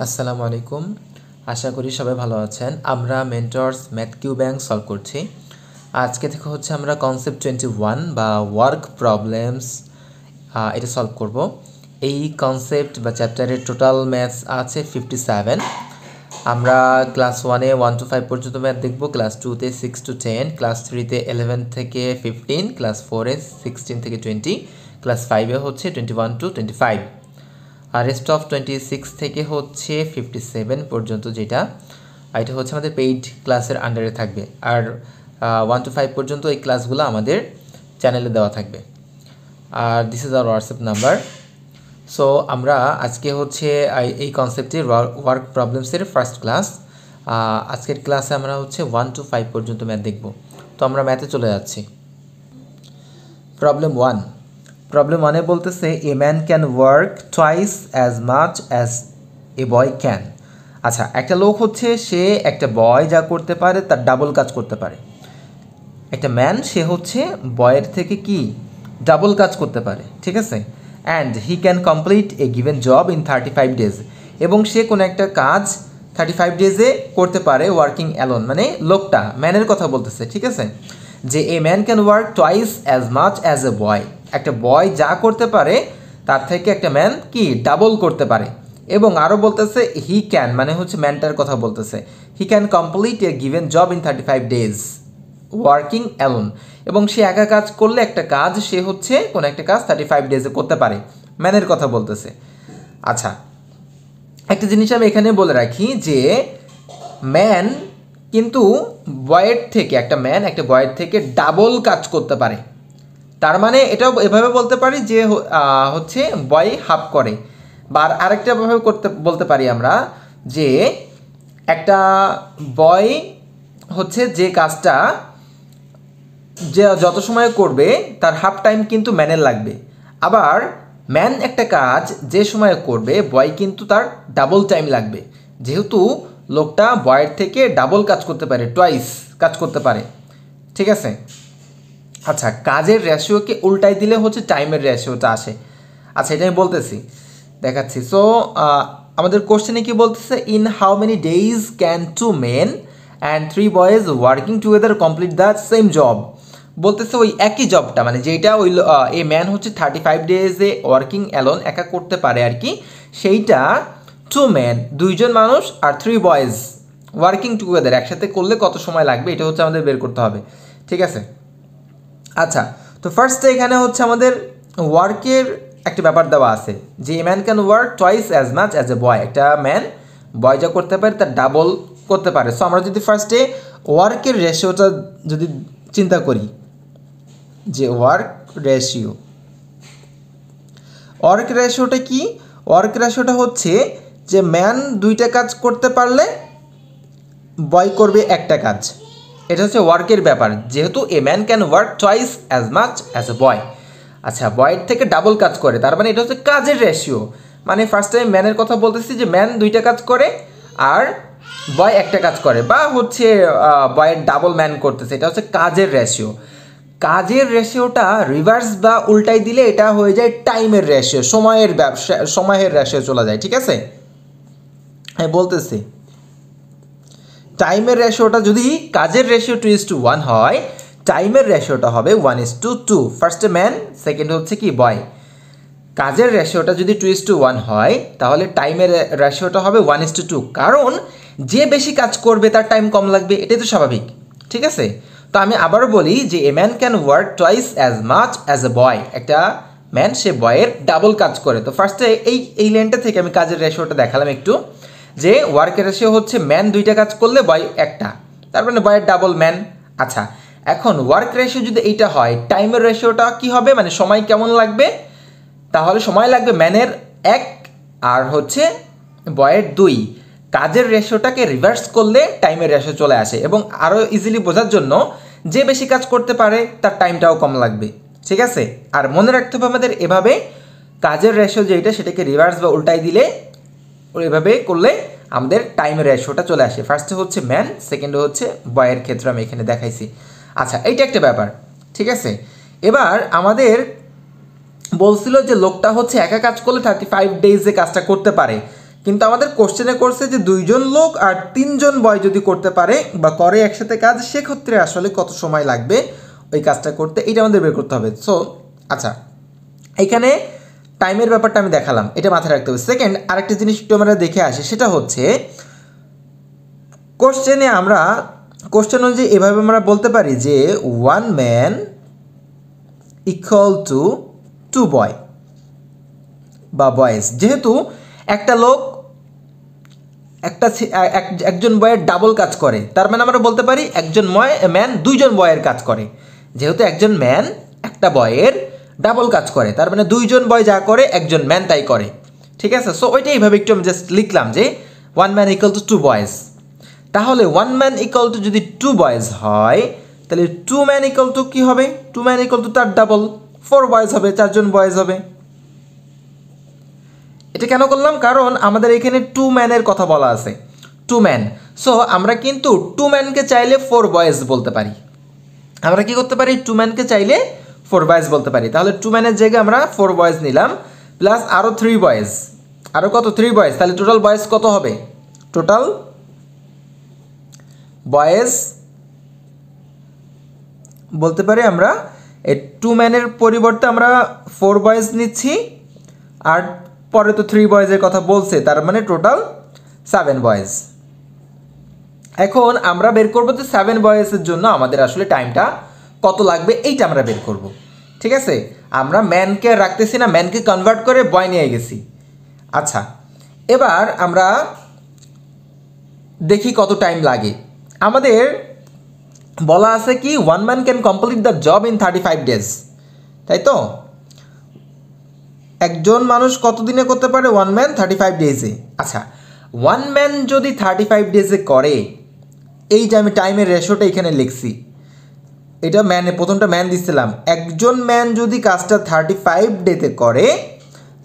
আসসালামু আলাইকুম। আশা করি সবাই ভালো আছেন। আমরা mentors math Q bank solve করছি। আজকে থেকে হচ্ছে আমরা কনসেপ্ট 21 বা ওয়ার্ক প্রবলেমস এটা সলভ করব। এই কনসেপ্ট বা চ্যাপ্টারের টোটাল ম্যাথস আছে 57। আমরা ক্লাস 1-এ 1 to 5 পর্যন্ত ম্যাথ দেখব, ক্লাস 2-তে 6 to 10, ক্লাস 3-তে 11 থেকে 15, ক্লাস 4-এ 16 থেকে 20, ক্লাস 5-এ হচ্ছে 21 to 25। আর রেস্ট অফ 26 থেকে হচ্ছে 57 পর্যন্ত, যেটা এটা হচ্ছে আমাদের পেইড ক্লাসের আন্ডারে থাকবে। আর 1 to 5 পর্যন্ত এই ক্লাসগুলো আমাদের চ্যানেলে দেওয়া থাকবে। আর this is our WhatsApp number. So আমরা আজকে হচ্ছে এই কনসেপ্টের ওয়ার্ক প্রবলেমসের ফার্স্ট ক্লাস। আজকের ক্লাসে আমরা হচ্ছে 1 to 5 পর্যন্ত ম্যাথ দেখব। তো আমরা ম্যাথে চলে যাচ্ছি। প্রবলেম 1 বলতেছে এ man can work twice as much as a boy can. আচ্ছা, একটা লোক হচ্ছে, সে একটা বয় যা করতে পারে তার ডাবল কাজ করতে পারে। একটা ম্যান, সে হচ্ছে বয়ের থেকে কি ডাবল কাজ করতে পারে, ঠিক আছে। And he can complete a given job in 35 days. এবং সে কোনো একটা কাজ 35 ডেজে করতে পারে ওয়ার্কিং অ্যালোন, মানে লোকটা ম্যানের কথা বলতেছে, ঠিক আছে। যে a man can work twice as much as a boy, একটা বয় যা করতে পারে তার থেকে একটা ম্যান কি ডাবল করতে পারে। এবং আরও বলতেছে হি ক্যান, মানে হচ্ছে ম্যানটার কথা বলতেছে, he can complete a given job in 35 days working alone. এবং সে একা কাজ করলে একটা কাজ সে হচ্ছে কোনো একটা কাজ 35 ডেজে করতে পারে, ম্যানের কথা বলতেছে। আচ্ছা, একটা জিনিস আমি এখানে বলে রাখি যে ম্যান কিন্তু বয়ের থেকে, একটা ম্যান একটা বয়ের থেকে ডাবল কাজ করতে পারে। তার মানে এটাও এভাবে বলতে পারি যে হচ্ছে বয় হাফ করে। বা আরেকটা ভাবে বলতে পারি আমরা যে একটা বয় হচ্ছে যে কাজটা যে যত সময় করবে তার হাফ টাইম কিন্তু ম্যানের লাগবে। আবার ম্যান একটা কাজ যে সময় করবে বয় কিন্তু তার ডাবল টাইম লাগবে, যেহেতু লোকটা বয়ের থেকে ডাবল কাজ করতে পারে, টুয়াইস কাজ করতে পারে, ঠিক আছে। আচ্ছা, কাজের রেশিওকে উল্টাই দিলে হচ্ছে টাইমের রেশিওটা আসে। আচ্ছা, এটা আমি বলতেছি, দেখাচ্ছি। সো আমাদের কোশ্চেনে কি বলতেছে, in how many days can 2 men and 3 boys working together complete the same job. বলতেছে ওই একই জবটা, মানে যেটা ওই এ ম্যান হচ্ছে 35 ডেজে ওয়ার্কিং অ্যালোন একা করতে পারে আর কি, সেইটা 2 men দুইজন মানুষ আর 3 boys ওয়ার্কিং টুগেদার একসাথে করলে কত সময় লাগবে, এটা হচ্ছে আমাদের বের করতে হবে, ঠিক আছে। আচ্ছা, তো ফার্স্টে এখানে হচ্ছে আমাদের ওয়ার্কের একটা ব্যাপার দেওয়া আছে যে a man can work twice as much as a boy, একটা ম্যান বয় যা করতে পারে তার ডাবল করতে পারে। সো আমরা যদি ফার্স্টে ওয়ার্কের রেশিওটা যদি চিন্তা করি, যে ওয়ার্ক রেশিওটা কি, ওয়ার্ক রেশিওটা হচ্ছে যে ম্যান দুইটা কাজ করতে পারলে বয় করবে একটা কাজ, এটা হচ্ছে ওয়ার্কের ব্যাপার, যেহেতু a man can work twice as much as a boy. আচ্ছা, বয়ের থেকে ডাবল কাজ করে, তার মানে এটা হচ্ছে কাজের রেশিও। মানে ফার্স্ট টাইম ম্যানের কথা বলতেছি যে ম্যান দুইটা কাজ করে আর বয় একটা কাজ করে, বা হচ্ছে বয়ের ডাবল ম্যান করতেছে, এটা হচ্ছে কাজের রেশিও। কাজের রেশিওটা রিভার্স বা উল্টাই দিলে এটা হয়ে যায় টাইমের রেশিও, সময়ের রেশিও চলে যায়, ঠিক আছে। হ্যাঁ, বলতেছি টাইমের রেশিওটা যদি কাজের রেশিও 2:1 হয়, টাইমের রেশিওটা হবে 1:2। ফার্স্টে ম্যান, সেকেন্ড হচ্ছে কি বয়। কাজের রেশিওটা যদি 2:1 হয় তাহলে টাইমের রেশিওটা হবে 1:2, কারণ যে বেশি কাজ করবে তার টাইম কম লাগবে, এটাই তো স্বাভাবিক, ঠিক আছে। তো আমি আবারও বলি যে a man can work twice as much as a boy, একটা ম্যান সে বয়ের ডাবল কাজ করে। তো ফার্স্টে এই লাইনটা থেকে আমি কাজের রেশিওটা দেখালাম একটু, যে ওয়ার্কের রেশিও হচ্ছে ম্যান দুইটা কাজ করলে বয় একটা, তার মানে বয়ের ডাবল ম্যান। আচ্ছা, এখন ওয়ার্ক রেশিও যদি এইটা হয়, টাইমের রেশিওটা কি হবে, মানে সময় কেমন লাগবে, তাহলে সময় লাগবে ম্যানের 1 আর হচ্ছে বয়ের 2। কাজের রেশিওটাকে রিভার্স করলে টাইমের রেশিও চলে আসে, এবং আরও ইজিলি বোঝার জন্য যে বেশি কাজ করতে পারে তার টাইমটাও কম লাগবে, ঠিক আছে। আর মনে রাখতে হবে আমাদের এভাবে কাজের রেশিও যেটা সেটাকে রিভার্স বা উল্টাই দিলে, এভাবে করলে আমাদের টাইমের রেশিওটা চলে আসে। ফার্স্টে হচ্ছে ম্যান, সেকেন্ডে হচ্ছে বয়ের ক্ষেত্রে আমি এখানে দেখাইছি। আচ্ছা, এইটা একটা ব্যাপার, ঠিক আছে। এবার আমাদের বলছিল যে লোকটা হচ্ছে একা কাজ করলে 35 ডেজে কাজটা করতে পারে, কিন্তু আমাদের কোশ্চেনে করছে যে 2 জন লোক আর 3 জন বয় যদি করতে পারে বা করে একসাথে কাজ, সেক্ষেত্রে আসলে কত সময় লাগবে ওই কাজটা করতে, এটা আমাদের বের করতে হবে। সো আচ্ছা, এখানে টাইমের ব্যাপারটা আমি দেখালাম, এটা মাথায় রাখতে হবে। সেকেন্ড আরেকটা জিনিস একটু আমরা দেখে আসি, সেটা হচ্ছে কোশ্চেন অনুযায়ী এভাবে আমরা বলতে পারি যে 1 ম্যান ইকুয়াল টু 2 বয় বা বয়েজ। যেহেতু একটা লোক একজন বয়ের ডাবল কাজ করে, তার মানে আমরা বলতে পারি একজন ম্যান 2 জন বয়ের কাজ করে। যেহেতু একজন ম্যান একটা বয়ের ডাবল কাজ করে, তার মানে 2 জন বয় যা করে একজন ম্যান তাই করে। ঠিক আছে, সো ওইটা এইভাবে একটু আমি জাস্ট লিখলাম যে 1 ম্যান ইকুয়াল টু 2 বয়েজ। তাহলে 1 ম্যান ইকুয়াল টু যদি 2 বয়েজ হয়, তাহলে 2 ম্যান ইকুয়াল টু কী হবে? 2 ম্যান ইকুয়াল টু তার ডাবল 4 বয়েজ হবে, 4 জন বয়েজ হবে। এটা কেন করলাম? কারণ আমাদের এখানে 2 ম্যানের কথা বলা আছে, 2 ম্যান। সো আমরা কিন্তু 2 ম্যানকে চাইলে 4 বয়েজ বলতে পারি। আমরা কি করতে পারি? 2 ম্যানকে চাইলে 4 বয়েজ বলতে পারি। তাহলে 2 ম্যানের জায়গায় আমরা 4 বয়েজ নিলাম, প্লাস আরও 3 বয়েজ, আরও কত? 3 বয়েজ। তাহলে টোটাল বয়েজ কত হবে? টোটাল বয়েজ বলতে পারি আমরা এই 2 ম্যানের পরিবর্তে আমরা 4 বয়েজ নিচ্ছি, আর পরে তো 3 বয়েজের কথা বলছে, তার মানে টোটাল 7 বয়েজ। এখন আমরা বের করবো যে 7 বয়েজের জন্য আমাদের আসলে টাইমটা কত লাগবে, এইটা আমরা বের করব। ঠিক আছে, আমরা ম্যানকে রাখতেছি না, ম্যানকে কনভার্ট করে বয় নিয়ে গেছি। আচ্ছা, এবার আমরা দেখি কত টাইম লাগে। আমাদের বলা আছে কি 1 man can complete the job in 35 days, তাই তো? একজন মানুষ কত দিনে করতে পারে? 1 ম্যান 35 ডেজে। আচ্ছা, 1 ম্যান যদি 35 ডেজে করে, এই যে আমি টাইমের রেশোটা এখানে লিখছি, এটা ম্যানে প্রথমটা ম্যান দিচ্ছিলাম। একজন ম্যান যদি কাজটা 35 ডেতে করে,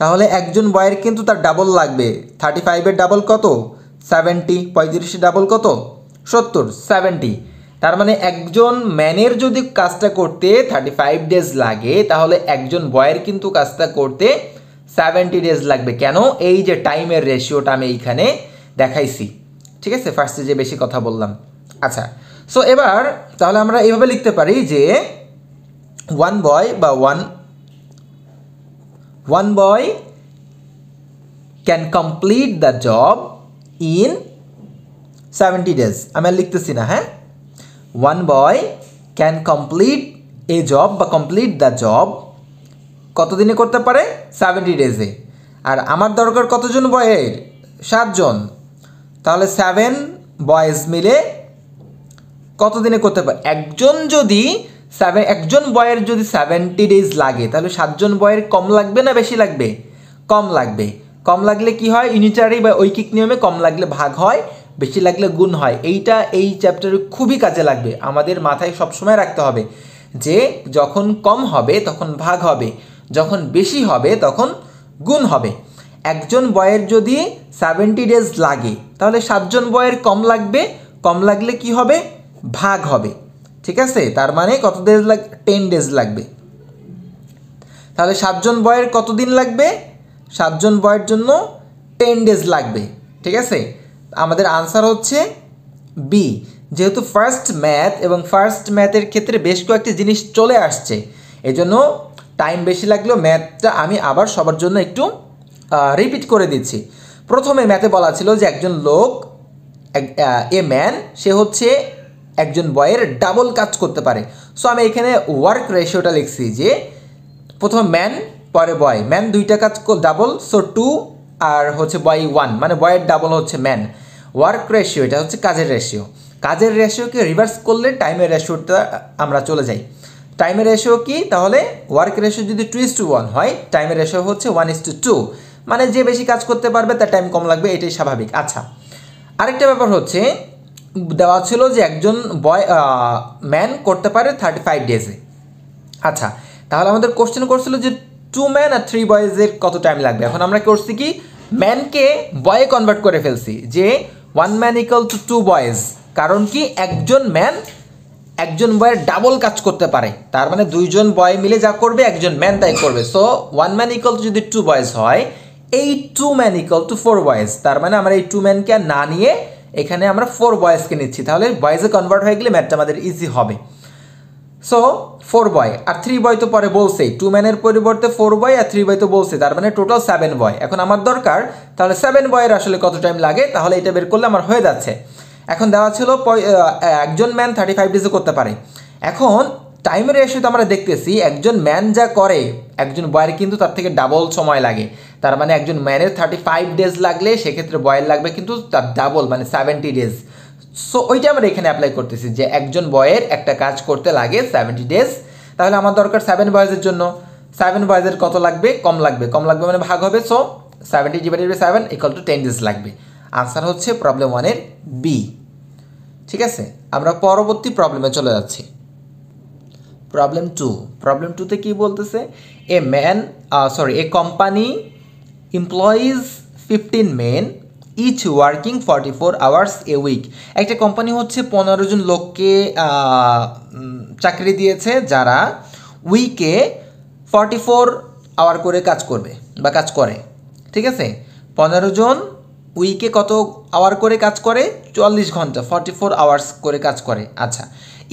তাহলে একজন বয়ের কিন্তু তার ডাবল লাগবে। 35-এর ডাবল কত? 70। 35-এর ডাবল কত? 70। 70। তার মানে একজন ম্যানের যদি কাজটা করতে 35 ডেজ লাগে, তাহলে একজন বয়ের কিন্তু কাজটা করতে 70 ডেজ লাগবে। কেন? এই যে টাইমের রেশিওটা আমি এইখানে দেখাইছি। ঠিক আছে, ফার্স্টে যে বেশি কথা বললাম। আচ্ছা, সো এবার তাহলে আমরা এইভাবে লিখতে পারি যে 1 বয় can complete the job in 70 days. আমি আর লিখতেছি না, হ্যাঁ। 1 বয় ক্যান কমপ্লিট এ জব বা কমপ্লিট দ্য জব কত দিনে করতে পারে? 70 ডেজে। আর আমার দরকার কতজন বয়ের? 7 জন। তাহলে 7 বয়েজ মিলে কত দিনে করতে পারে? একজন বয়ের যদি 70 ডেজ লাগে, তাহলে 7 জন বয়ের কম লাগবে না বেশি লাগবে? কম লাগবে। কম লাগলে কি হয়? ইউনিটারি বা ঐকিক নিয়মে কম লাগলে ভাগ হয়, বেশি লাগলে গুণ হয়। এইটা এই চ্যাপ্টারে খুবই কাজে লাগবে। আমাদের মাথায় সবসময় রাখতে হবে যে যখন কম হবে তখন ভাগ হবে, যখন বেশি হবে তখন গুণ হবে। একজন বয়ের যদি 70 ডেজ লাগে, তাহলে 7 জন বয়ের কম লাগবে, কম লাগলে কি হবে? ভাগ হবে। ঠিক আছে, তার মানে কত ডেজ লাগবে? 10 ডেজ লাগবে। তাহলে 7 জন বয়ের কত দিন লাগবে? 7 জন বয়ের জন্য 10 ডেজ লাগবে। ঠিক আছে, আমাদের আনসার হচ্ছে বি। যেহেতু ফার্স্ট ম্যাথ এবং ফার্স্ট ম্যাথের ক্ষেত্রে বেশ কয়েকটি জিনিস চলে আসছে, এজন্য টাইম বেশি লাগলেও ম্যাথটা আমি আবার সবার জন্য একটু রিপিট করে দিচ্ছি। প্রথমে ম্যাথে বলা ছিল যে একজন লোক, এ ম্যান, সে হচ্ছে একজন বয়ের ডাবল কাজ করতে পারে। সো আমি এখানে ওয়ার্ক রেশিওটা লিখছি যে প্রথম ম্যান, পরে বয়। ম্যান 2টা কাজ ডাবল, সো 2 আর হচ্ছে বয় 1, মানে বয়ের ডাবল হচ্ছে ম্যান। ওয়ার্ক রেশিও, এটা হচ্ছে কাজের রেশিও। কাজের রেশিওকে রিভার্স করলে টাইমের রেশিওটা আমরা চলে যাই। টাইমের রেশিও কি? তাহলে ওয়ার্ক রেশিও যদি 2:1 হয়, টাইমের রেশিও হচ্ছে 1:2, মানে যে বেশি কাজ করতে পারবে তার টাইম কম লাগবে, এটাই স্বাভাবিক। আচ্ছা, আরেকটা ব্যাপার হচ্ছে দেওয়া ছিল যে একজন ম্যান করতে পারে 35 ডেজে। আচ্ছা, তাহলে আমাদের কোশ্চেন করছিল যে 2 ম্যান আর 3 বয়েজের কত টাইম লাগবে। এখন আমরা করছি কি, ম্যানকে বয়ে কনভার্ট করে ফেলছি যে 1 ম্যান ইকুয়াল টু 2 বয়েজ। কারণ কি, একজন ম্যান একজন বয়ের ডাবল কাজ করতে পারে, তার মানে 2 জন বয় মিলে যা করবে একজন ম্যান তাই করবে। সো 1 ম্যান ইকুয়াল টু যদি 2 বয়েজ হয়, এই 2 ম্যান ইকুয়াল টু 4 বয়েজ, তার মানে আমরা এই 2 ম্যানকে না নিয়ে এখানে আমরা 4 বয়েজকে নিচ্ছি, তাহলে বয়েজে কনভার্ট হয়ে গেলে ম্যাথটা আমাদের ইজি হবে। সো 4 বয় আর 3 বয় তো পরে বলছেই, 2 ম্যানের পরিবর্তে 4 বয় আর 3 বয় তো বলছে, তার মানে টোটাল 7 বয়। এখন আমার দরকার তাহলে 7 বয়ের আসলে কত টাইম লাগে, তাহলে এটা বের করলে আমার হয়ে যাচ্ছে। এখন দেওয়া ছিল একজন ম্যান 35 ডেজে করতে পারে। এখন টাইমের রেশিওতে আমরা দেখতেছি একজন ম্যান যা করে একজন বয়ের কিন্তু তার থেকে ডাবল সময় লাগে, তার মানে একজন ম্যানের 35 ডেজ লাগলে সেক্ষেত্রে বয়ের লাগবে কিন্তু তার ডাবল, মানে 70 ডেজ। সো ওইটা আমরা এখানে অ্যাপ্লাই করতেছি যে একজন বয়ের একটা কাজ করতে লাগে 70 ডেজ, তাহলে আমার দরকার 7 বয়েজের জন্য। 7 বয়েজের কত লাগবে, কম লাগবে, কম লাগবে মানে ভাগ হবে। So 70 divided by 7 equal to 10 days লাগবে। আনসার হচ্ছে প্রবলেম 1-এর বি। ঠিক আছে, আমরা পরবর্তী প্রবলেমে চলে যাচ্ছি। প্রবলেম 2। প্রবলেম 2তে কি বলতেছে, a company employees 15 men each working 44 hours a week. একটা কোম্পানি হচ্ছে 15 জন লোককে চাকরি দিয়েছে যারা উইকে 44 আওয়ার করে কাজ করবে বা কাজ করে। ঠিক আছে, 15 জন উইকে কত আওয়ার করে কাজ করে, 44 ঘন্টা, 44 আওয়ার্স করে কাজ করে। আচ্ছা,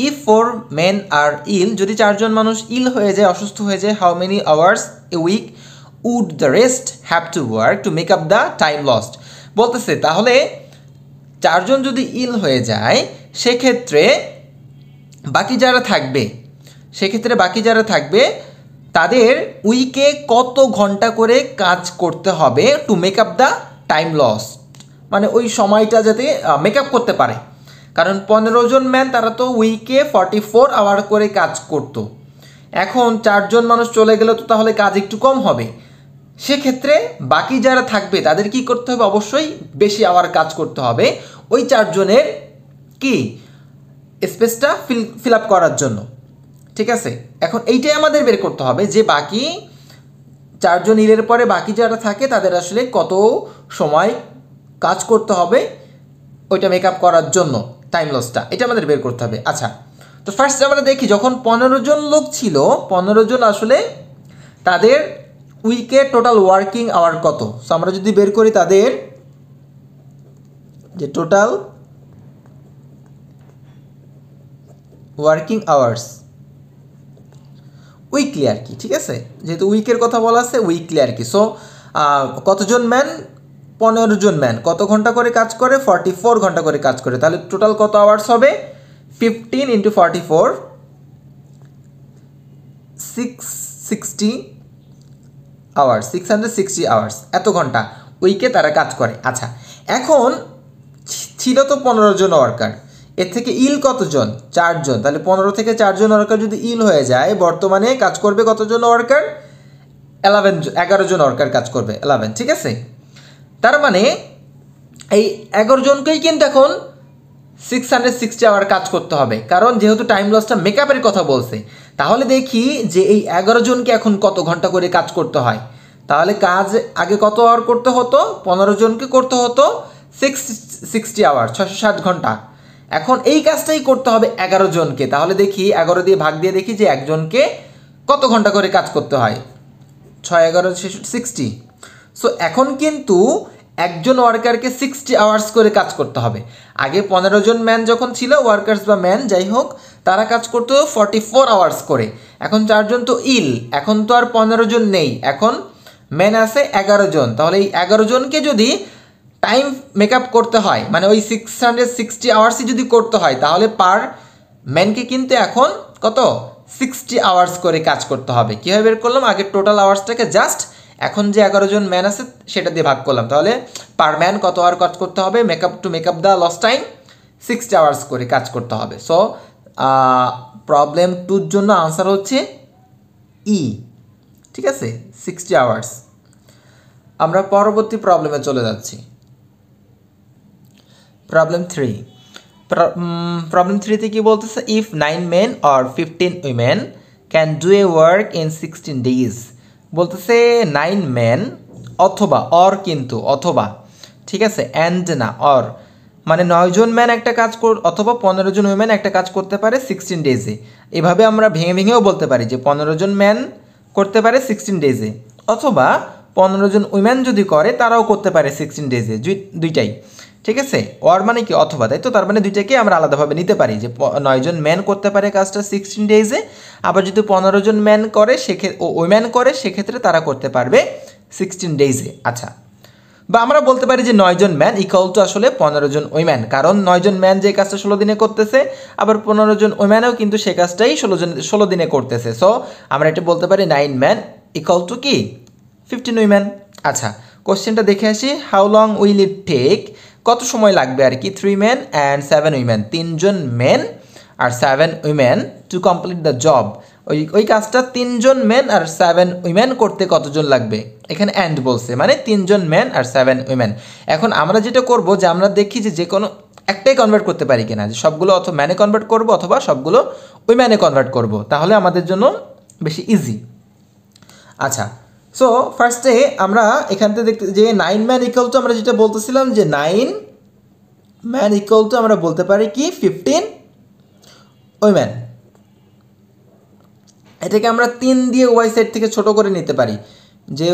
ইফ 4 মেন আর ইল, যদি 4 জন মানুষ ইল হয়ে যায়, অসুস্থ হয়ে যায়, how many hours a week would the rest have to work to make up the time lost. বলতেছে তাহলে 4 জন যদি ইল হয়ে যায় সেক্ষেত্রে বাকি যারা থাকবে তাদের উইকে কত ঘন্টা করে কাজ করতে হবে to make up the time loss, মানে ওই সময়টা যাতে মেক আপ করতে পারে। কারণ 15 জন ম্যান তারা তো উইকে 44 আওয়ার করে কাজ করতো, এখন 4 জন মানুষ চলে গেলে তো তাহলে কাজ একটু কম হবে। সেক্ষেত্রে বাকি যারা থাকবে তাদের কি করতে হবে, অবশ্যই বেশি আওয়ার কাজ করতে হবে ওই 4 জনের কি স্পেসটা ফিল আপ করার জন্য। ঠিক আছে, এখন এইটাই আমাদের বের করতে হবে যে বাকি 4 জন ইলের পরে বাকি যারা থাকে তাদের আসলে কত সময় কাজ করতে হবে ওইটা মেকআপ করার জন্য, টাইম লসটা, এটা আমাদের বের করতে হবে। আচ্ছা, তো ফার্স্ট আমরা দেখি যখন 15 জন লোক ছিল, 15 জন আসলে তাদের উইকে টোটাল ওয়ার্কিং আওয়ার কত। সো আমরা যদি বের করি তাদের যে টোটাল ওয়ার্কিং আওয়ার্স উইকলি আর কি, ঠিক আছে, যেহেতু উইকের কথা বলা আছে উইকলি আর কি। সো কতজন ম্যান, 15 জন ম্যান কত ঘন্টা করে কাজ করে, 44 ঘন্টা করে কাজ করে, তাহলে টোটাল কত আওয়ার্স হবে, 15 × 44 660 আওয়ার্স, 660 আওয়ার্স, এত ঘন্টা উইকে তারা কাজ করে। আচ্ছা, এখন ছিল তো 15 জন ওয়ার্কার, এর থেকে ইল কতজন, 4 জন, তাহলে 15 থেকে 4 জন ওয়ার্কার যদি ইল হয়ে যায়, বর্তমানে কাজ করবে কতজন ওয়ার্কার, 11 জন ওয়ার্কার কাজ করবে, 11, ঠিক আছে। তার মানে এই 11 জনকেই কিন্তু এখন 660 আওয়ার কাজ করতে হবে, কারণ যেহেতু টাইম লসটা মেকআপের কথা বলছে। তাহলে দেখি যে এই 11 জনকে এখন কত ঘন্টা করে কাজ করতে হয়, তাহলে কাজ আগে কত আওয়ার করতে হতো, 15 জনকে করতে হতো 660 আওয়ার, 660 ঘন্টা। এখন এই কাজটাই করতে হবে 11 জনকে, তাহলে দেখি 11 দিয়ে ভাগ দিয়ে দেখি যে একজনকে কত ঘন্টা করে কাজ করতে হয়, 6 11 60। সো এখন কিন্তু একজন ওয়ার্কারকে 60 আওয়ার্স করে কাজ করতে হবে। আগে 15 জন ম্যান যখন ছিল, ওয়ার্কার্স বা ম্যান যাই হোক, তারা কাজ করতো 44 আওয়ার্স করে। এখন 4 জন তো ইল, এখন তো আর 15 জন নেই, এখন ম্যান আছে 11 জন। তাহলে এই 11 জনকে যদি টাইম মেকআপ করতে হয়, মানে ওই 660 আওয়ার্সই যদি করতে হয়, তাহলে পার ম্যানকে কিন্তু এখন কত 60 আওয়ার্স করে কাজ করতে হবে। কীভাবে বের করলাম, আগে টোটাল আওয়ার্সটাকে জাস্ট এখন যে 11 জন ম্যান আছে সেটা দিয়ে ভাগ করলাম, তাহলে পার ম্যান কত আওয়ার কাজ করতে হবে, make up the loss time 60 hours করে কাজ করতে হবে। সো প্রবলেম 2-র জন্য আনসার হচ্ছে ই, ঠিক আছে, 60 আওয়ার্স। আমরা পরবর্তী প্রবলেমে চলে যাচ্ছি। প্রবলেম 3। প্রবলেম 3-তে কি বলতেছে, if 9 men or 15 women can do a work in 16 days. বলতেছে 9 ম্যান অথবা অর, কিন্তু অথবা, ঠিক আছে, অ্যান্ড না, অর, মানে 9 জন ম্যান একটা কাজ অথবা 15 জন উইমেন একটা কাজ করতে পারে 16 ডেজে। এভাবে আমরা ভেঙে ভেঙেও বলতে পারি যে 15 জন ম্যান করতে পারে 16 ডেজে, অথবা 15 জন উইমেন যদি করে তারাও করতে পারে 16 ডেজে, দুইটাই। ঠিক আছে, অর মানে কি অথবা, তাই তো? তার মানে দুইটাকে আমরা আলাদাভাবে নিতে পারি যে 9 জন ম্যান করতে পারে কাজটা 16 ডেজে, আবার যদি 15 জন ম্যান করে উইমেন করে সেক্ষেত্রে তারা করতে পারবে 16 ডেজে। আচ্ছা, বা আমরা বলতে পারি যে 9 জন ম্যান ইকুয়াল টু আসলে 15 জন উইমেন, কারণ 9 জন ম্যান যে কাজটা 16 দিনে করতেছে, আবার 15 জন উইমেনও কিন্তু সে কাজটাই 16 দিনে করতেছে। সো আমরা এটা বলতে পারি 9 ম্যান ইকুয়াল টু কি 15 উইমেন। আচ্ছা, কোশ্চেনটা দেখে আসি। How long will it take, কত সময় লাগবে আর কি, 3 ম্যান অ্যান্ড 7 উইমেন, 3 জন মেন আর 7 women to complete the job. ওই কাজটা 3 জন মেন আর 7 উইমেন করতে কতজন লাগবে, এখানে অ্যান্ড বলছে, মানে 3 জন মেন আর 7 উইমেন। এখন আমরা যেটা করব যে আমরা দেখি যে কোনো একটাই কনভার্ট করতে পারি কিনা, যে সবগুলো অথবা ম্যানে কনভার্ট করব অথবা সবগুলো উইমেনে কনভার্ট করব, তাহলে আমাদের জন্য বেশি ইজি। আচ্ছা, সো ফার্স্টে আমরা এখান থেকে দেখতে যে 9 ম্যান ইকুয়াল টু আমরা যেটা বলতেছিলাম যে 9 ম্যান ইকুয়াল টু আমরা বলতে পারি কি 15 উইমেন। এটাকে আমরা 3 দিয়ে ওয়াই সাইড থেকে ছোট করে নিতে পারি যে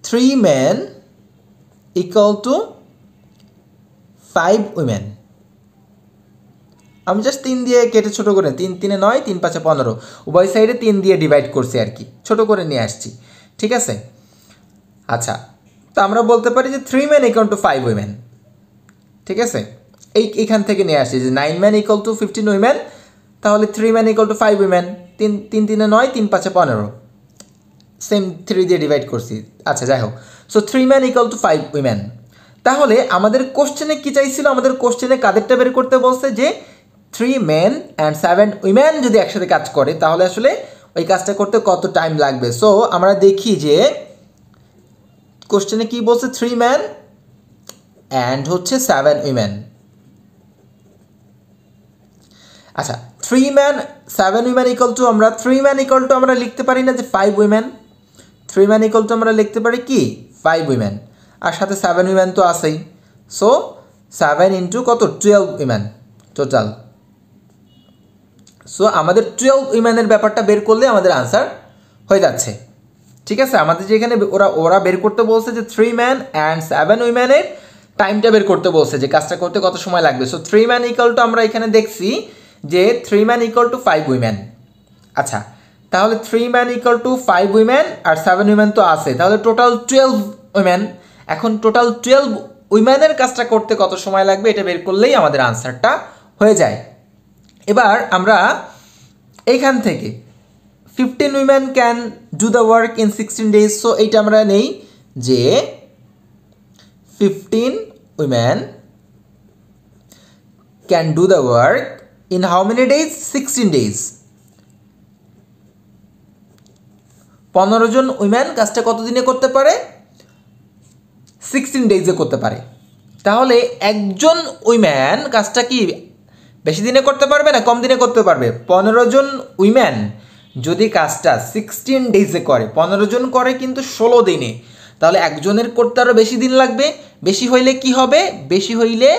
3 ম্যান ইকুয়াল টু 5 উইমেন। আমি জাস্ট 3 দিয়ে কেটে ছোট করে, 3 3 9, 3 5 15, উভয় সাইডে 3 দিয়ে ডিভাইড করছি আর কি, ছোট করে নিয়ে আসছি। ঠিক আছে, আচ্ছা, তো আমরা বলতে পারি যে 3 ম্যান ইকুয়াল টু 5 উইমেন। ঠিক আছে, এইখান থেকে নিয়ে আসছি যে 9 ম্যান ইকুয়াল টু 15 উইমেন, তাহলে 3 man equal to 5 women, 3 3 3 9, 3 5 15, same 3 দিয়ে ডিভাইড করছি। আচ্ছা, যাই হোক, so 3 man equal to 5 women. তাহলে আমাদের কোশ্চেনে কি চাইছিল, আমাদের কোশ্চেনে কাদেরটা বের করতে বলছে যে 3 মেন অ্যান্ড 7 উইমেন যদি একসাথে কাজ করে তাহলে আসলে ওই কাজটা করতে কত টাইম লাগবে। সো আমরা দেখি যে কোশ্চেনে কি বলছে, 3 ম্যান অ্যান্ড হচ্ছে 7 উইমেন। আচ্ছা, 3 ম্যান 7 উইমেন ইকুয়াল টু আমরা 3 ম্যান ইকুয়াল টু আমরা লিখতে পারি না যে 5 উইমেন। 3 ম্যান ইকুয়াল টু আমরা লিখতে পারি কি 5 উইমেন, আর সাথে 7 উইমেন তো আছেই। সো 7 ইন্টু কত 12 উইমেন টোটাল। সো আমাদের 12 উইমেনের ব্যাপারটা বের করলে আমাদের আনসার হয়ে যাচ্ছে। ঠিক আছে, আমাদের যেখানে ওরা বের করতে বলছে যে 3 ম্যান অ্যান্ড 7 উইমেনের টাইমটা বের করতে বলছে যে কাজটা করতে কত সময় লাগবে। সো 3 ম্যান ইকুয়াল টু আমরা এখানে দেখছি যে 3 ম্যান ইকুয়াল টু 5 উইমেন। আচ্ছা, তাহলে 3 man equal to 5 women are 7 women তো আছে, তাহলে টোটাল 12 উইমেন। এখন টোটাল 12 উইমেনের কাজটা করতে কত সময় লাগবে এটা বের করলেই আমাদের আনসারটা হয়ে যায়। এবার আমরা এইখান থেকে 15 women can do the work in 16 days. So এইটা আমরা নেই যে 15 women can do the work in how many days, 16 days. 15 জন উইমেন কাজটা কত দিনে করতে পারে, 16 ডেজে করতে পারে। তাহলে একজন উইমেন কাজটা কি বেশি দিনে করতে পারবে না কম দিনে করতে পারবে? 15 জন উইমেন যদি কাজটা 16 ডেজে করে, 15 জন করে কিন্তু 16 দিনে, তাহলে একজনের করতে আরও বেশি দিন লাগবে। বেশি হইলে কি হবে, বেশি হইলে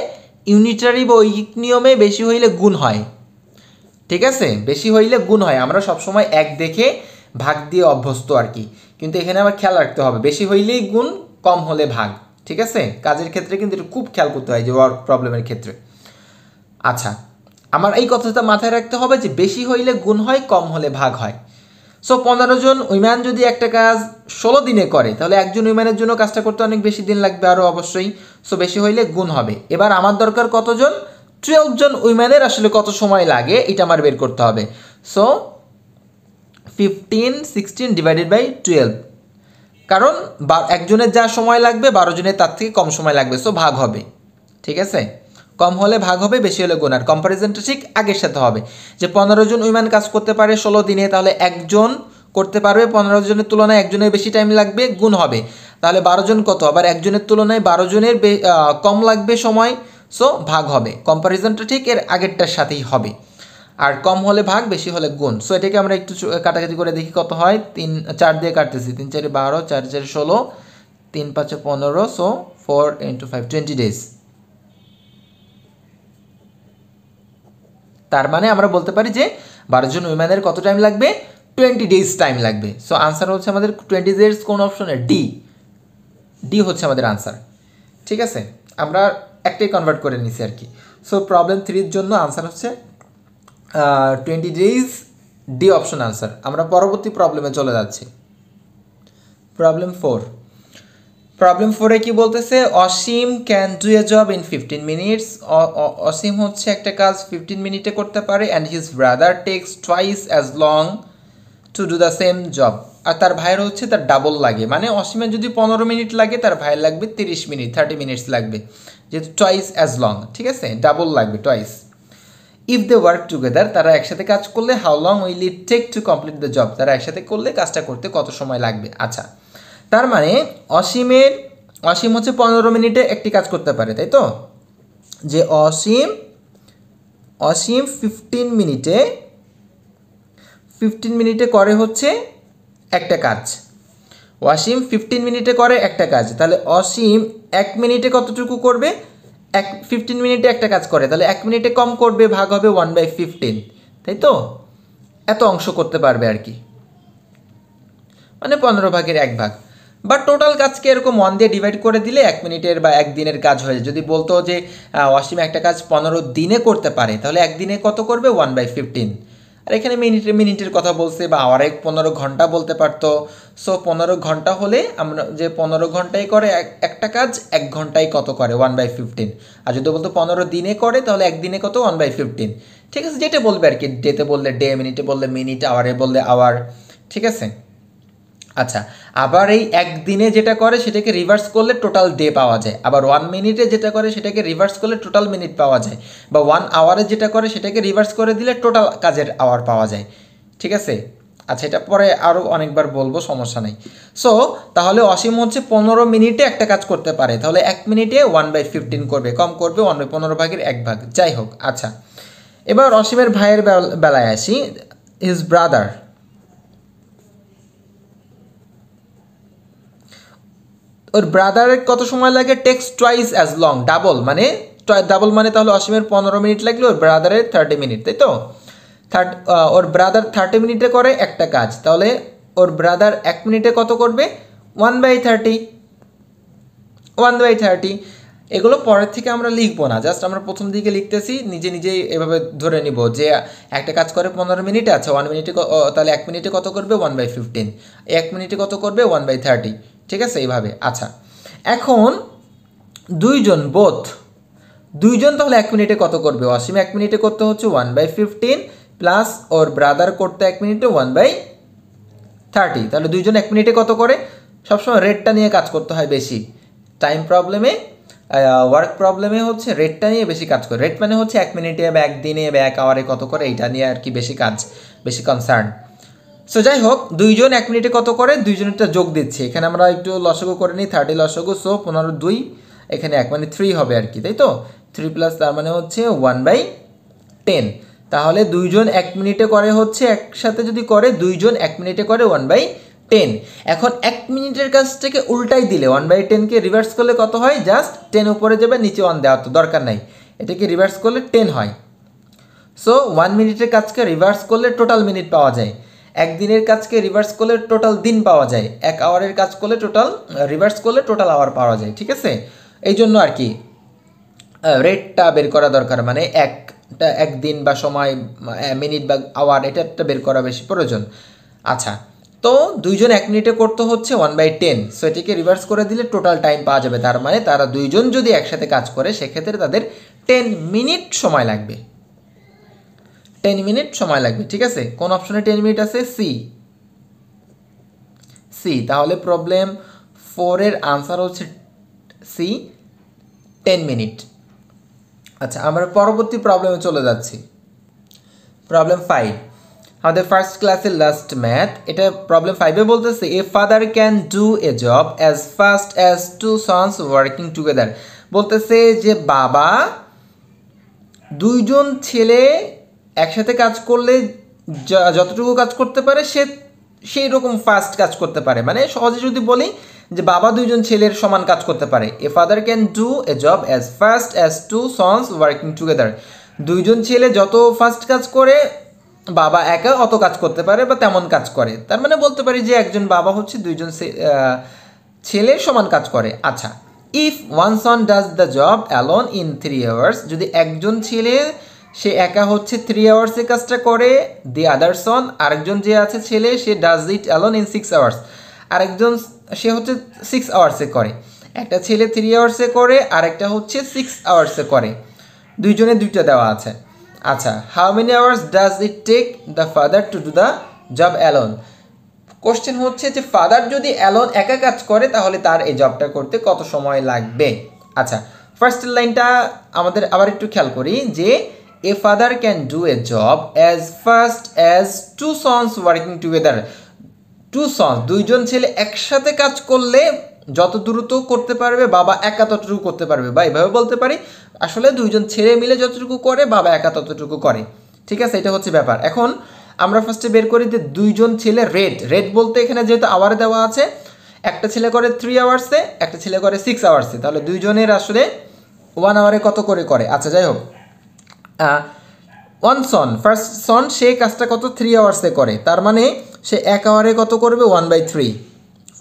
ইউনিটারি বা ঐকিক নিয়মে বেশি হইলে গুণ হয়। ঠিক আছে, বেশি হইলে গুণ হয়, আমরা সবসময় এক দেখে ভাগ দিয়ে অভ্যস্ত আর কি, কিন্তু এখানে আবার খেয়াল রাখতে হবে বেশি হইলেই গুণ কম হলে ভাগ। ঠিক আছে, কাজের ক্ষেত্রে কিন্তু এটা খুব খেয়াল করতে হয় যে ওয়ার্ক প্রবলেমের ক্ষেত্রে। আচ্ছা, আমার এই কথাটা মাথায় রাখতে হবে যে বেশি হইলে গুণ হয় কম হলে ভাগ হয়। সো 15 জন উইম্যান যদি একটা কাজ 16 দিনে করে তাহলে একজন উইম্যানের জন্য কাজটা করতে অনেক বেশি দিন লাগবে আরও অবশ্যই। সো বেশি হইলে গুণ হবে। এবার আমার দরকার কতজন, 12 জন উইম্যানের আসলে কত সময় লাগে এটা আমার বের করতে হবে। সো 15 16 ডিভাইডেড বাই 12, কারণ একজনের যা সময় লাগবে 12 জনের তার থেকে কম সময় লাগবে, সো ভাগ হবে। ঠিক আছে, কম হলে ভাগ হবে, বেশি হলে গুণ। আর কম্পারিজনটা ঠিক আগের সাথে হবে যে 15 জন উইম্যান কাজ করতে পারে 16 দিনে, তাহলে একজন করতে পারবে 15 জনের তুলনায় একজনের বেশি টাইম লাগবে, গুণ হবে। তাহলে 12 জন কত, আবার একজনের তুলনায় 12 জনের কম লাগবে সময়, সো ভাগ হবে। কম্পারিজনটা ঠিক এর আগেরটার সাথেই হবে। আর কম হলে ভাগ, বেশি হলে গুণ। সো এটাকে আমরা একটু কাটাকাটি করে দেখি কত হয়। 3 4 দিয়ে কাটতেছি, 3 4 12, 4 4 16, 3 5 15, সো 4 × 5 20 ডেজ। তার মানে আমরা বলতে পারি যে 12 জন উইম্যানের কত টাইম লাগবে, 20 ডেজ টাইম লাগবে। সো আনসার হচ্ছে আমাদের 20 ডেজ কোন অপশনে, ডি ডি হচ্ছে আমাদের আনসার। ঠিক আছে, আমরা একটাই কনভার্ট করে নিছি আর কি। সো প্রবলেম 3 জন্য আনসার হচ্ছে 20 days, ডি অপশন আনসার। আমরা পরবর্তী প্রবলেমে চলে যাচ্ছি। প্রবলেম 4। প্রবলেম 4-এ কি বলতেছে, Asim can do a job in 15 minutes. Asim হচ্ছে একটা কাজ 15 মিনিটে করতে পারে, and his brother takes twice as long to do the same job. আর তার ভাইয়ের হচ্ছে তার ডাবল লাগে, মানে অসীমের যদি 15 মিনিট লাগে তার ভাইয়ের লাগবে 30 মিনিট, 30 মিনিটস লাগবে, যেহেতু টুয়াইস অ্যাজ লং। ঠিক আছে, ডাবল লাগবে, twice. If they work together, তারা একসাথে কাজ করলে how long will it take to complete the job, তারা একসাথে করলে কাজটা করতে কত সময় লাগবে। আচ্ছা, তার মানে অসীম হচ্ছে 15 মিনিটে একটি কাজ করতে পারে, তাই তো? যে অসীম 15 মিনিটে করে হচ্ছে একটা কাজ। অসীম 15 মিনিটে করে একটা কাজ, তাহলে অসীম 1 মিনিটে কতটুকু করবে? 15 মিনিটে একটা কাজ করে, তাহলে 1 মিনিটে কম করবে, ভাগ হবে 1/15, তাই তো? এত অংশ করতে পারবে আর কি, মানে 15 ভাগের 1 ভাগ। বা টোটাল কাজকে এরকম 1 দিয়ে ডিভাইড করে দিলে 1 মিনিটের বা 1 দিনের কাজ হয়ে যায়। যদি বলতো যে অসীম একটা কাজ 15 দিনে করতে পারে, তাহলে 1 দিনে কত করবে? 1/15। আর এখানে মিনিটের কথা বলছে, বা আওয়ারে 15 ঘন্টা বলতে পারতো। সো 15 ঘন্টা হলে আমরা যে 15 ঘন্টায় করে একটা কাজ, 1 ঘন্টায় কত করে? 1/15। আর যদি বলতো 15 দিনে করে, তাহলে 1 দিনে কত? 1/15। ঠিক আছে, যেটা বলবে আর কি, ডেতে বললে ডে, মিনিটে বললে মিনিট, আওয়ারে বললে আওয়ার। ঠিক আছে, আচ্ছা। আবার এই 1 দিনে যেটা করে সেটাকে রিভার্স করলে টোটাল ডে পাওয়া যায়। আবার 1 মিনিটে যেটা করে সেটাকে রিভার্স করলে টোটাল মিনিট পাওয়া যায়। বা 1 আওয়ারে যেটা করে সেটাকে রিভার্স করে দিলে টোটাল কাজের আওয়ার পাওয়া যায়। ঠিক আছে, আচ্ছা, এটা পরে আরও অনেকবার বলবো, সমস্যা নেই। সো তাহলে অসীম হচ্ছে 15 মিনিটে একটা কাজ করতে পারে, তাহলে 1 মিনিটে 1/15 করবে, কম করবে 1/15 ভাগের 1 ভাগ। যাই হোক, আচ্ছা, এবার অসীমের ভাইয়ের বেলায় আসি। হিজ ব্রাদার, ওর ব্রাদারের কত সময় লাগে? Takes twice as long, double মানে তাহলে অসীমের 15 মিনিট লাগলে ওর ব্রাদারের 30 মিনিট, তাই তো? ওর ব্রাদার 30 মিনিটে করে একটা কাজ, তাহলে ওর ব্রাদার 1 মিনিটে কত করবে? 1/30। 1/30 এগুলো পরের থেকে আমরা লিখবো না, জাস্ট আমরা প্রথম দিকে লিখতেছি, নিজেই এভাবে ধরে নিব যে একটা কাজ করে 15 মিনিটে। আচ্ছা, 1 মিনিটে তাহলে 1 মিনিটে কত করবে? 1/15। 1 মিনিটে কত করবে? 1/30। ঠিক আছে, এইভাবে। আচ্ছা, এখন দুইজন তাহলে 1 মিনিটে কত করবে? অসীম 1 মিনিটে করতে হচ্ছে 1/15, প্লাস ওর ব্রাদার করতে 1 মিনিটে 1/30। তাহলে দুইজন 1 মিনিটে কত করে? সবসময় রেটটা নিয়ে কাজ করতে হয় বেশি। টাইম প্রবলেমে, ওয়ার্ক প্রবলেমে হচ্ছে রেটটা নিয়ে বেশি কাজ করে। রেট মানে হচ্ছে 1 মিনিটে বা 1 দিনে বা 1 আওয়ারে কত করে, এইটা নিয়ে আর কি বেশি কাজ, বেশি কনসার্ন। সো যাই হোক, দুইজন 1 মিনিটে কত করে? দুইজনেরটা যোগ দিচ্ছি, এখানে আমরা একটু লসাগু করে নিই, 30 লসাগু। সো 15 2, এখানে 1 মানে 3 হবে আর কি, তাই তো? 3 প্লাস তার মানে হচ্ছে 1/10। তাহলে দুইজন 1 মিনিটে করে হচ্ছে, একসাথে যদি করে দুইজন 1 মিনিটে করে 1/10। এখন 1 মিনিটের কাজটাকে উল্টাই দিলে 1/10কে রিভার্স করলে কত হয়? জাস্ট 10 উপরে যাবে, নিচে 1 দেওয়ার তো দরকার নাই, এটাকে রিভার্স করলে 10 হয়। সো 1 মিনিটের কাজকে রিভার্স করলে টোটাল মিনিট পাওয়া যায়। 1 দিনের কাজকে রিভার্স করলে টোটাল দিন পাওয়া যায়। 1 আওয়ারের কাজ করলে রিভার্স করলে টোটাল আওয়ার পাওয়া যায়। ঠিক আছে, এই জন্য আর কি রেটটা বের করা দরকার, মানে 1 দিন বা সময়, মিনিট বা আওয়ার, এটা বের করা বেশি প্রয়োজন। আচ্ছা, তো দুইজন 1 মিনিটে করতে হচ্ছে 1/10। সো এটিকে রিভার্স করে দিলে টোটাল টাইম পাওয়া যাবে। তার মানে তারা দুইজন যদি একসাথে কাজ করে সেক্ষেত্রে তাদের 10 মিনিট সময় লাগবে। 10 মিনিট সময় লাগবে। ঠিক আছে, কোন অপশনে 10 মিনিট আছে? সি। তাহলে প্রবলেম 4 এর আনসার হচ্ছে সি, 10 মিনিট। আচ্ছা, আমরা পরবর্তী প্রবলেমে চলে যাচ্ছি। প্রবলেম 5, আমাদের ফার্স্ট ক্লাসের লাস্ট ম্যাথ। এটা প্রবলেম 5-এ বলতেছে, এ father can do a job as fast as 2 sons working together. বলতেছে যে বাবা দুইজন ছেলে একসাথে কাজ করলে যতটুকু কাজ করতে পারে সেই রকম ফাস্ট কাজ করতে পারে। মানে সহজে যদি বলি যে বাবা দুইজন ছেলের সমান কাজ করতে পারে। এ father can do a job as fast as 2 sons working together. দুইজন ছেলে যত ফাস্ট কাজ করে বাবা একা অত কাজ করতে পারে বা তেমন কাজ করে। তার মানে বলতে পারি যে একজন বাবা হচ্ছে দুইজন ছেলে সমান কাজ করে। আচ্ছা, if one Son does the job alone in 3 hours, যদি একজন ছেলে সে একা হচ্ছে 3 আওয়ার্সে কাজটা করে, দি আদার সন আরেকজন যে আছে ছেলে সে does it alone in 6 hours, আরেকজন সে হচ্ছে 6 আওয়ার্সে করে। একটা ছেলে 3 আওয়ার্সে করে, আরেকটা হচ্ছে 6 আওয়ার্সে করে, দুইজনে দুইটা দেওয়া আছে। আচ্ছা, how many hours does it take the father to do the job alone? Question হচ্ছে যে ফাদার যদি অ্যালোন একা কাজ করে তাহলে তার এই জবটা করতে কত সময় লাগবে। আচ্ছা, ফার্স্ট লাইনটা আমাদের আবার একটু খেয়াল করি যে a father can do a job as fast as two sons working together. Two sons দুইজন ছেলে একসাথে কাজ করলে যত দ্রুত করতে পারবে বাবা একা ততটুকু করতে পারবে, বা এভাবে বলতে পারি আসলে দুইজন ছেলে মিলে যতটুকু করে বাবা একা ততটুকু করে। ঠিক আছে, এটা হচ্ছে ব্যাপার। এখন আমরা ফার্স্টে বের করি যে দুইজন ছেলে রেট বলতে এখানে যেহেতু আওয়ারে দেওয়া আছে, একটা ছেলে করে 3 আওয়ার্সে, একটা ছেলে করে 6 আওয়ার্সে, তাহলে দুইজনের আসলে 1 আওয়ারে কত করে করে। আচ্ছা, যাই হোক, ওয়ান সন ফার্স্ট সন সে কাজটা কত 3 আওয়ার্সে করে, তার মানে সে 1 আওয়ারে কত করবে 1/3।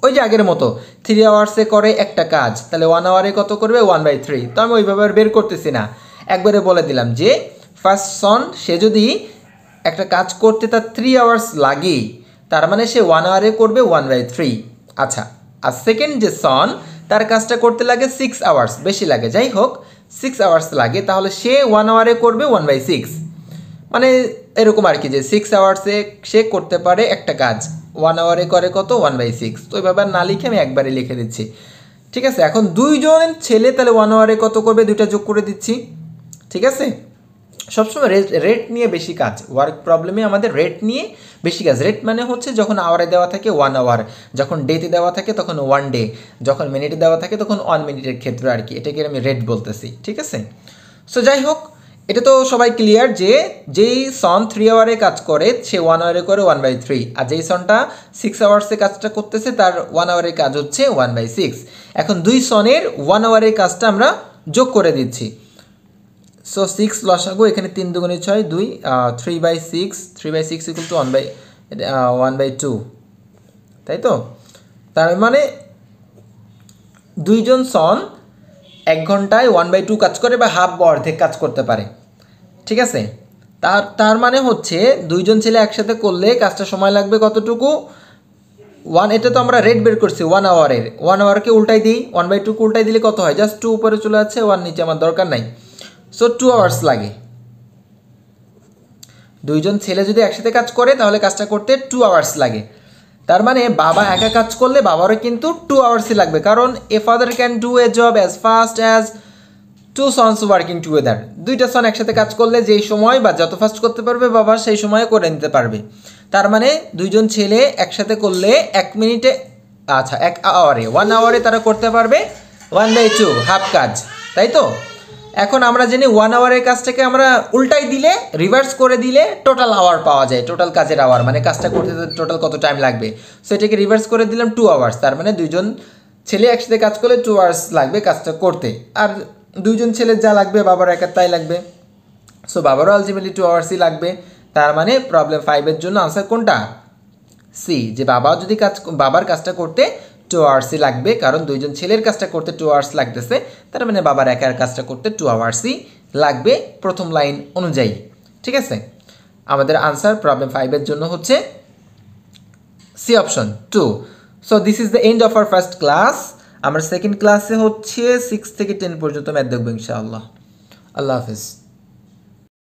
ওই যে আগের মতো 3 আওয়ার্সে করে একটা কাজ, তাহলে 1 আওয়ারে কত করবে 1/3। তো আমি ওইভাবে আর বের করতেছি না, একবারে বলে দিলাম যে ফার্স্ট সন সে যদি একটা কাজ করতে তার 3 আওয়ার্স লাগে, তার মানে সে 1 আওয়ারে করবে 1/3। আচ্ছা, আর সেকেন্ড যে সন তার কাজটা করতে লাগে 6 আওয়ার্স, বেশি লাগে, যাই হোক 6 আওয়ার্স লাগে, তাহলে সে 1 আওয়ারে করবে 1/6। মানে এরকম আর কি যে 6 আওয়ার্সে সে করতে পারে একটা কাজ, 1 আওয়ারে করে কত 1/6। তো ওইভাবে না লিখে আমি একবারে লিখে দিচ্ছি। ঠিক আছে, এখন দুইজন ছেলে তাহলে 1 আওয়ারে কত করবে, দুইটা যোগ করে দিচ্ছি। ঠিক আছে, সবসময় রেট নিয়ে বেশি কাজ, ওয়ার্ক প্রবলেমে আমাদের রেট নিয়ে বেশি কাজ। রেট মানে হচ্ছে যখন আওয়ারে দেওয়া থাকে 1 আওয়ার, যখন ডেতে দেওয়া থাকে তখন 1 ডে, যখন মিনিটে দেওয়া থাকে তখন 1 মিনিটের ক্ষেত্রে আর কি, এটাকে আমি রেট বলতেছি। ঠিক আছে, সো যাই হোক, এটা তো সবাই ক্লিয়ার যে যেই সন 3 আওয়ারে কাজ করে সে 1 আওয়ারে করে 1/3, আর যেই সনটা 6 আওয়ার্সে কাজটা করতেছে তার 1 আওয়ারের কাজ হচ্ছে 1/6। এখন দুই সনের 1 আওয়ারের কাজটা আমরা যোগ করে দিচ্ছি। সো 6 লসাগু, এখানে 3 দুগুণে 6, 2, 3/6 ইকুয়াল টু 1/2, তাই তো? তার মানে দুইজন সন 1 ঘন্টায় 1/2 কাজ করে বা হাফ বা অর্ধেক কাজ করতে পারে। ঠিক আছে, তার মানে হচ্ছে দুইজন ছেলে একসাথে করলে কাজটা সময় লাগবে কতটুকু 1, এটা তো আমরা রেট বের করছি 1 আওয়ারের, 1 আওয়ারকে উল্টাই দিই, 1/2 কে উল্টাই দিলে কত হয়, জাস্ট 2 উপরে চলে যাচ্ছে, 1 নিচে আমার দরকার নাই। সো 2 আওয়ার্স লাগে। দুইজন ছেলে যদি একসাথে কাজ করে তাহলে কাজটা করতে 2 আওয়ার্স লাগে। তার মানে বাবা একা কাজ করলে বাবারও কিন্তু 2 আওয়ার্সই লাগবে, কারণ এ father can do a job as fast as 2 sons working together. দুইটা সন একসাথে কাজ করলে যেই সময় বা যত ফাস্ট করতে পারবে বাবা সেই সময়ে করে নিতে পারবে। তার মানে দুইজন ছেলে একসাথে করলে 1 মিনিটে, আচ্ছা 1 আওয়ারে 1 আওয়ারে তারা করতে পারবে 1/2 হাফ কাজ, তাই তো? এখন আমরা জানি 1 আওয়ারের কাজটাকে আমরা উল্টাই দিলে, রিভার্স করে দিলে টোটাল আওয়ার পাওয়া যায়, টোটাল কাজের আওয়ার, মানে কাজটা করতে টোটাল কত টাইম লাগবে। সো এটাকে রিভার্স করে দিলাম 2 আওয়ার্স, তার মানে দুইজন ছেলে একসাথে কাজ করলে 2 আওয়ার্স লাগবে কাজটা করতে, আর দুইজন ছেলের যা লাগবে বাবার একার তাই লাগবে। সো বাবারও আলটিমেটলি 2 আওয়ার্সই লাগবে। তার মানে প্রবলেম 5-এর জন্য আনসার কোনটা? সি, যে বাবার কাজটা করতে 2 আওয়ার্সই লাগবে, কারণ দুইজন ছেলের কাজটা করতে 2 আওয়ার্স লাগতেছে, তার মানে বাবার একার কাজটা করতে 2 আওয়ার্সই লাগবে প্রথম লাইন অনুযায়ী। ঠিক আছে, আমাদের আনসার প্রবলেম 5-এর জন্য হচ্ছে C option 2। So this is the end of our first class. আমরা সেকেন্ড ক্লাসে হচ্ছে 6 থেকে 10 পর্যন্ত ম্যাথ দেখবো ইনশাআল্লাহ। আল্লাহ হাফিজ।